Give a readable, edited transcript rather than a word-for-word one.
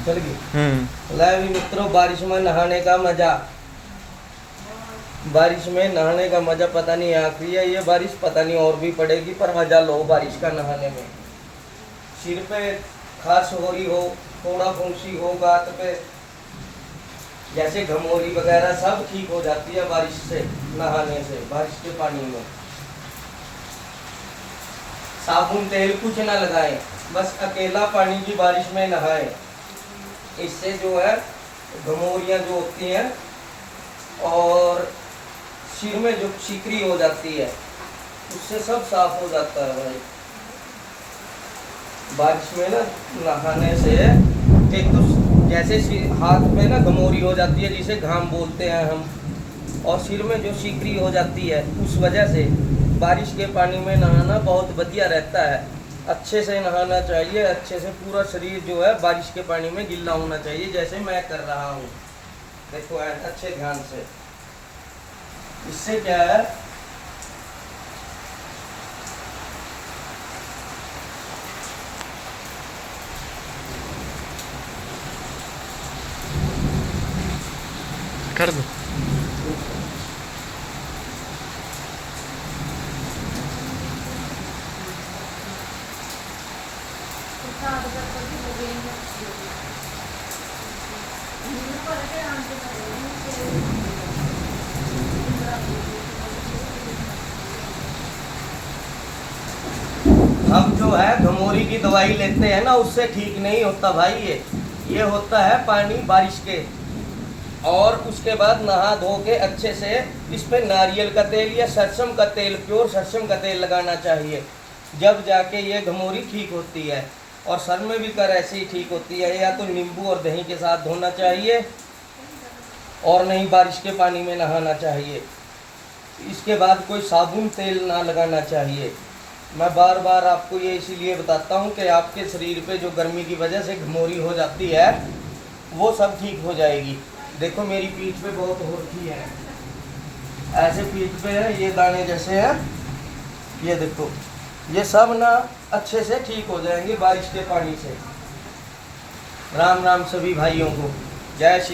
चल गई। ले भी मित्रों, बारिश में नहाने का मजा, बारिश में नहाने का मजा पता नहीं आखिरी है ये बारिश, पता नहीं और भी पड़ेगी, पर मजा लो बारिश का नहाने में। सिर पे खास हो रही हो, थोड़ा फुंसी हो गात पे, जैसे घमोरी वगैरह सब ठीक हो जाती है बारिश से नहाने से, बारिश के पानी में। साबुन तेल कुछ ना लगाएं, बस अकेला पानी की बारिश में नहाएं। इससे जो है घमोरियाँ जो होती हैं और सिर में जो सिकरी हो जाती है उससे सब साफ हो जाता है भाई। बारिश में ना नहाने से एक तो जैसे हाथ में ना घमोरी हो जाती है जिसे घाम बोलते हैं हम, और सिर में जो सिकरी हो जाती है, उस वजह से बारिश के पानी में नहाना बहुत बढ़िया रहता है। अच्छे से नहाना चाहिए, अच्छे से पूरा शरीर जो है बारिश के पानी में गिल्ला होना चाहिए, जैसे मैं कर रहा हूँ। देखो अच्छे ध्यान से, इससे क्या है कर दो। हम जो है घमोरी की दवाई लेते हैं ना, उससे ठीक नहीं होता भाई। ये होता है पानी बारिश के, और उसके बाद नहा धो के अच्छे से इस पे नारियल का तेल या सरसों का तेल, प्योर सरसों का तेल लगाना चाहिए, जब जाके ये घमोरी ठीक होती है। और सर में भी कर ऐसे ही ठीक होती है। या तो नींबू और दही के साथ धोना चाहिए, और नहीं बारिश के पानी में नहाना चाहिए। इसके बाद कोई साबुन तेल ना लगाना चाहिए। मैं बार बार आपको ये इसीलिए बताता हूँ कि आपके शरीर पे जो गर्मी की वजह से घमोरी हो जाती है वो सब ठीक हो जाएगी। देखो मेरी पीठ पे बहुत हो रखी है, ऐसे पीठ पे है ये दाने जैसे है, ये देखो, ये सब ना अच्छे से ठीक हो जाएंगे बारिश के पानी से। राम राम सभी भाइयों को, जय श्री।